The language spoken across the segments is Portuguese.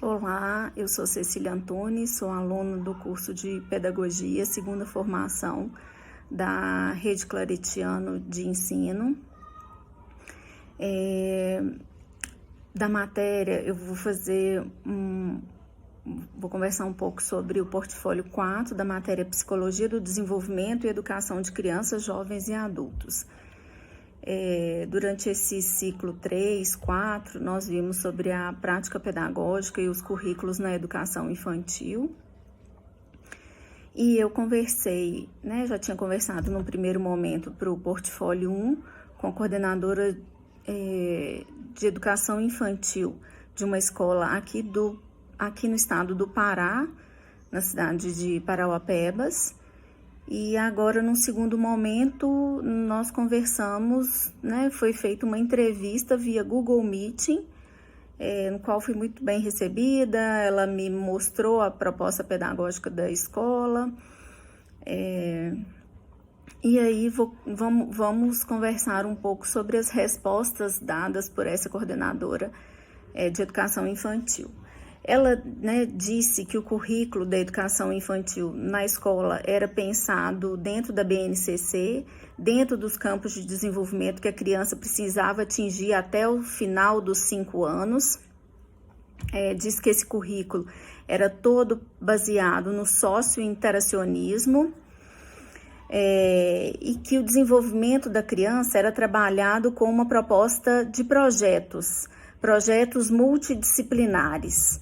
Olá, eu sou Cecília Antunes, sou aluna do curso de Pedagogia, segunda formação da Rede Claretiano de Ensino. Da matéria, eu vou conversar um pouco sobre o portfólio 4 da matéria Psicologia do Desenvolvimento e Educação de Crianças, Jovens e Adultos. Durante esse ciclo 3, 4, nós vimos sobre a prática pedagógica e os currículos na educação infantil. E eu conversei, já tinha conversado no primeiro momento para o portfólio 1 com a coordenadora de educação infantil de uma escola aqui no estado do Pará, na cidade de Parauapebas. E agora, num segundo momento, nós conversamos, foi feita uma entrevista via Google Meeting, no qual fui muito bem recebida. Ela me mostrou a proposta pedagógica da escola. E aí vamos conversar um pouco sobre as respostas dadas por essa coordenadora de educação infantil. Ela disse que o currículo da educação infantil na escola era pensado dentro da BNCC, dentro dos campos de desenvolvimento que a criança precisava atingir até o final dos 5 anos. Diz que esse currículo era todo baseado no socio-interacionismo e que o desenvolvimento da criança era trabalhado com uma proposta de projetos multidisciplinares.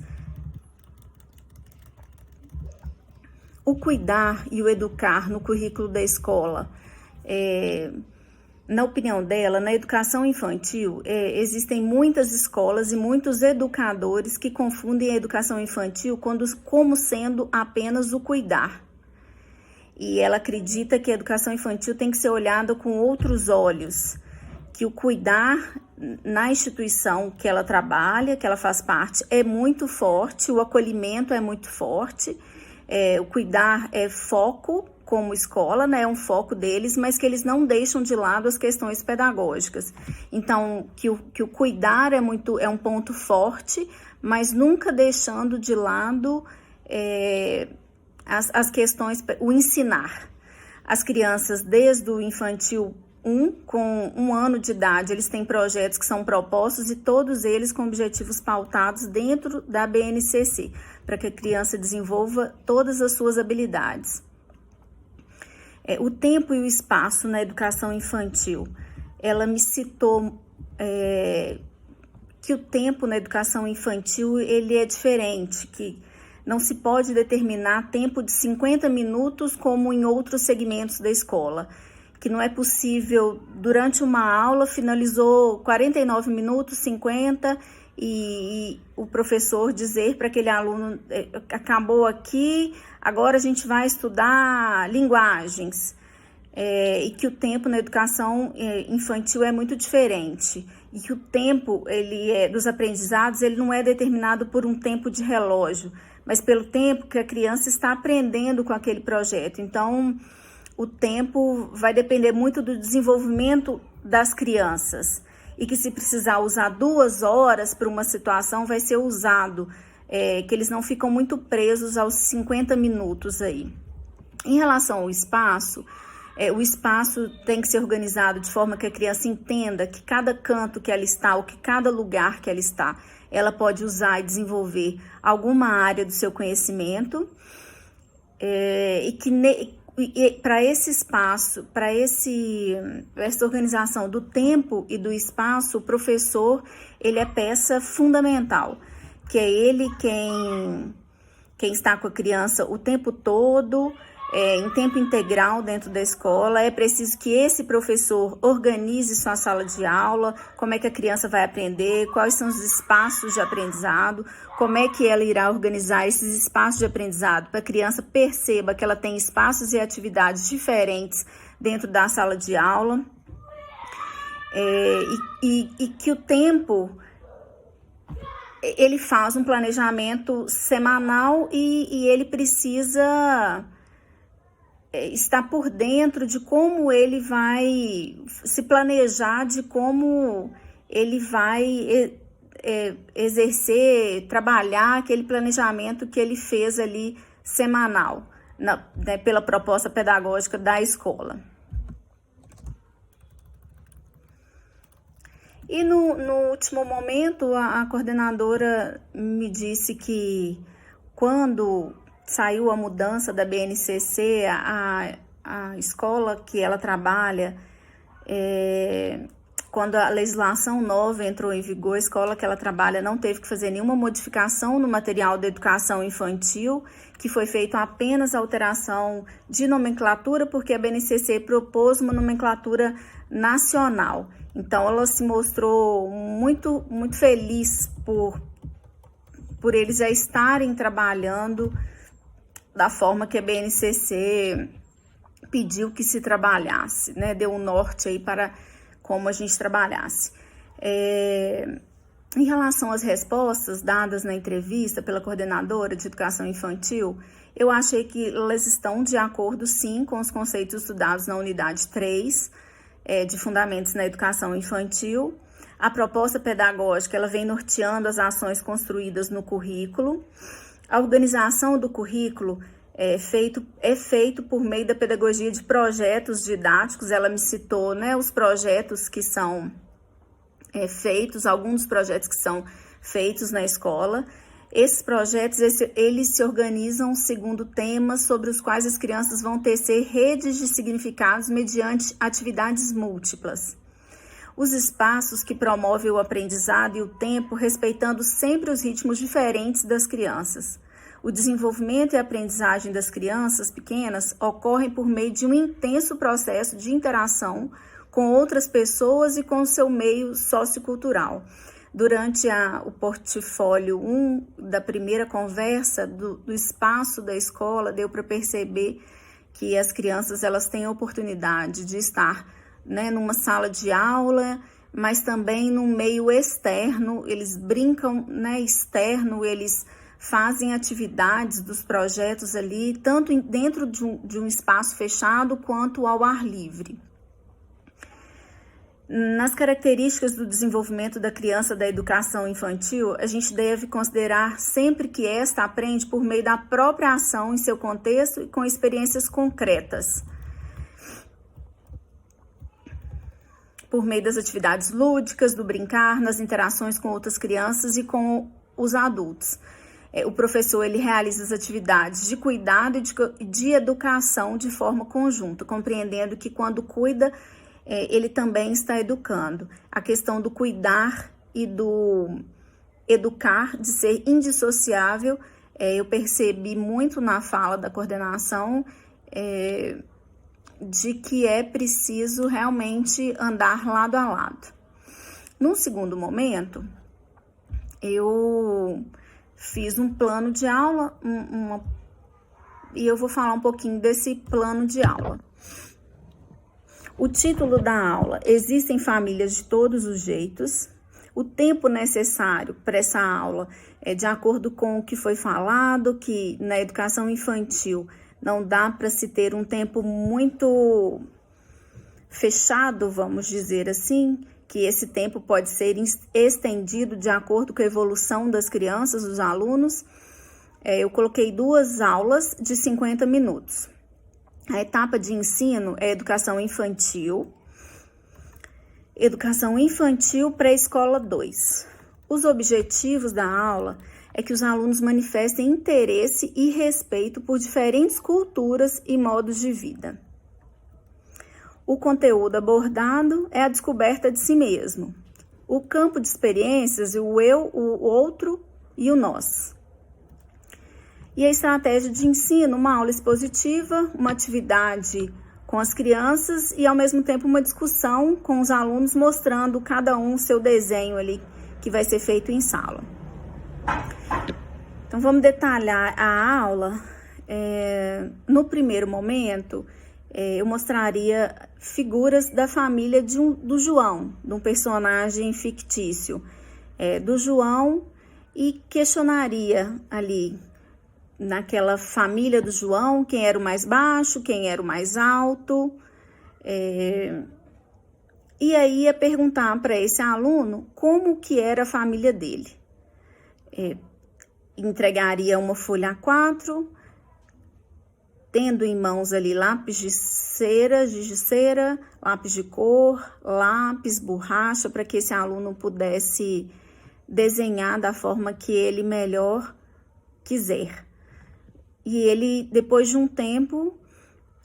O cuidar e o educar no currículo da escola, na opinião dela, na educação infantil, existem muitas escolas e muitos educadores que confundem a educação infantil como sendo apenas o cuidar. E ela acredita que a educação infantil tem que ser olhada com outros olhos, que o cuidar na instituição que ela trabalha, que ela faz parte, é muito forte, o acolhimento é muito forte. O cuidar é foco como escola, é um foco deles, mas que eles não deixam de lado as questões pedagógicas. Então, que o cuidar é um ponto forte, mas nunca deixando de lado as questões, o ensinar. As crianças, desde o infantil 1, com 1 ano de idade, eles têm projetos que são propostos e todos eles com objetivos pautados dentro da BNCC, para que a criança desenvolva todas as suas habilidades. O tempo e o espaço na educação infantil. Ela me citou que o tempo na educação infantil ele é diferente, que não se pode determinar tempo de 50 minutos como em outros segmentos da escola, que não é possível, durante uma aula, finalizou 49 minutos, 50, e o professor dizer para aquele aluno, acabou aqui, agora a gente vai estudar linguagens. E que o tempo na educação infantil é muito diferente, e que o tempo dos aprendizados ele não é determinado por um tempo de relógio, mas pelo tempo que a criança está aprendendo com aquele projeto. Então, o tempo vai depender muito do desenvolvimento das crianças, e que se precisar usar 2 horas para uma situação, vai ser usado, que eles não ficam muito presos aos 50 minutos aí. Em relação ao espaço, o espaço tem que ser organizado de forma que a criança entenda que cada canto que ela está, ou que cada lugar que ela está, ela pode usar e desenvolver alguma área do seu conhecimento, e que para esse espaço, para essa organização do tempo e do espaço, o professor ele é peça fundamental, que é ele quem está com a criança o tempo todo, em tempo integral dentro da escola. É preciso que esse professor organize sua sala de aula, como é que a criança vai aprender, quais são os espaços de aprendizado, como é que ela irá organizar esses espaços de aprendizado para a criança perceba que ela tem espaços e atividades diferentes dentro da sala de aula, e que o tempo ele faz um planejamento semanal e ele precisa estar por dentro de como ele vai se planejar, de como ele vai exercer, trabalhar aquele planejamento que ele fez ali semanal, né, pela proposta pedagógica da escola. E no último momento, a coordenadora me disse que quando saiu a mudança da BNCC, a escola que ela trabalha, quando a legislação nova entrou em vigor, a escola que ela trabalha não teve que fazer nenhuma modificação no material da educação infantil, que foi feita apenas alteração de nomenclatura, porque a BNCC propôs uma nomenclatura nacional. Então, ela se mostrou muito, muito feliz por eles já estarem trabalhando da forma que a BNCC pediu que se trabalhasse, né? Deu um norte aí para como a gente trabalhasse. Em relação às respostas dadas na entrevista pela coordenadora de educação infantil, eu achei que elas estão de acordo, sim, com os conceitos estudados na unidade 3, de fundamentos na educação infantil. A proposta pedagógica, ela vem norteando as ações construídas no currículo. A organização do currículo é feito por meio da pedagogia de projetos didáticos. Ela me citou, né, os projetos que são feitos, alguns dos projetos que são feitos na escola. Esses projetos, eles se organizam segundo temas sobre os quais as crianças vão tecer redes de significados mediante atividades múltiplas. Os espaços que promovem o aprendizado e o tempo, respeitando sempre os ritmos diferentes das crianças. O desenvolvimento e a aprendizagem das crianças pequenas ocorrem por meio de um intenso processo de interação com outras pessoas e com o seu meio sociocultural. Durante o portfólio 1 da primeira conversa do espaço da escola, deu para perceber que as crianças elas têm a oportunidade de estar, né, numa sala de aula, mas também no meio externo. Eles brincam, né, externo, eles fazem atividades dos projetos ali, tanto dentro de um espaço fechado quanto ao ar livre. Nas características do desenvolvimento da criança da educação infantil, a gente deve considerar sempre que esta aprende por meio da própria ação em seu contexto e com experiências concretas, por meio das atividades lúdicas, do brincar, nas interações com outras crianças e com os adultos. O professor ele realiza as atividades de cuidado e de educação de forma conjunta, compreendendo que quando cuida, ele também está educando. A questão do cuidar e do educar, de ser indissociável, eu percebi muito na fala da coordenação, de que é preciso realmente andar lado a lado. Num segundo momento, eu fiz um plano de aula, e eu vou falar um pouquinho desse plano de aula. O título da aula: Existem famílias de todos os jeitos. O tempo necessário para essa aula é de acordo com o que foi falado, que na educação infantil não dá para se ter um tempo muito fechado, vamos dizer assim, que esse tempo pode ser estendido de acordo com a evolução das crianças, dos alunos. Eu coloquei 2 aulas de 50 minutos. A etapa de ensino é educação infantil pré-escola 2. Os objetivos da aula é que os alunos manifestem interesse e respeito por diferentes culturas e modos de vida. O conteúdo abordado é a descoberta de si mesmo, o campo de experiências, o eu, o outro e o nós. E a estratégia de ensino: uma aula expositiva, uma atividade com as crianças e, ao mesmo tempo, uma discussão com os alunos, mostrando cada um o seu desenho ali, que vai ser feito em sala. Então, vamos detalhar a aula. No primeiro momento, eu mostraria figuras da família do João, de um personagem fictício do João, e questionaria ali, naquela família do João, quem era o mais baixo, quem era o mais alto, E aí ia perguntar para esse aluno como que era a família dele. Entregaria uma folha A4, tendo em mãos ali lápis de cera, giz de cera, lápis de cor, lápis, borracha, para que esse aluno pudesse desenhar da forma que ele melhor quiser. E ele, depois de um tempo,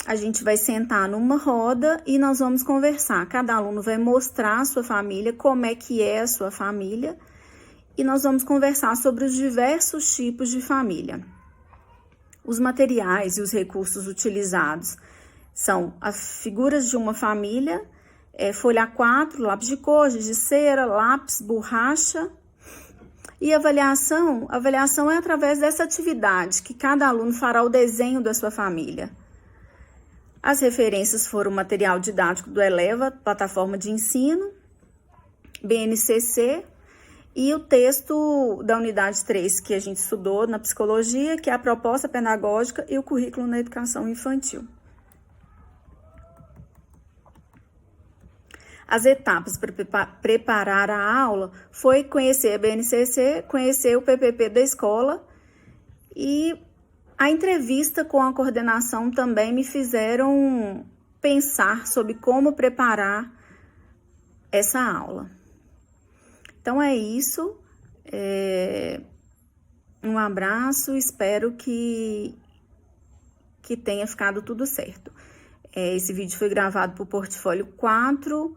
a gente vai sentar numa roda e nós vamos conversar. Cada aluno vai mostrar a sua família, como é que é a sua família, e nós vamos conversar sobre os diversos tipos de família. Os materiais e os recursos utilizados são as figuras de uma família, folha A4, lápis de cor, giz de cera, lápis, borracha. E avaliação é através dessa atividade que cada aluno fará o desenho da sua família. As referências foram o material didático do Eleva, plataforma de ensino, BNCC, e o texto da unidade 3 que a gente estudou na psicologia, que é a proposta pedagógica e o currículo na educação infantil. As etapas para preparar a aula foi conhecer a BNCC, conhecer o PPP da escola, e a entrevista com a coordenação também me fizeram pensar sobre como preparar essa aula. Então é isso, um abraço, espero que tenha ficado tudo certo. Esse vídeo foi gravado para o portfólio 4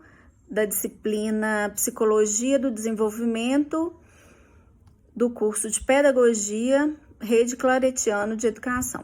da disciplina Psicologia do Desenvolvimento do curso de Pedagogia Rede Claretiano de Educação.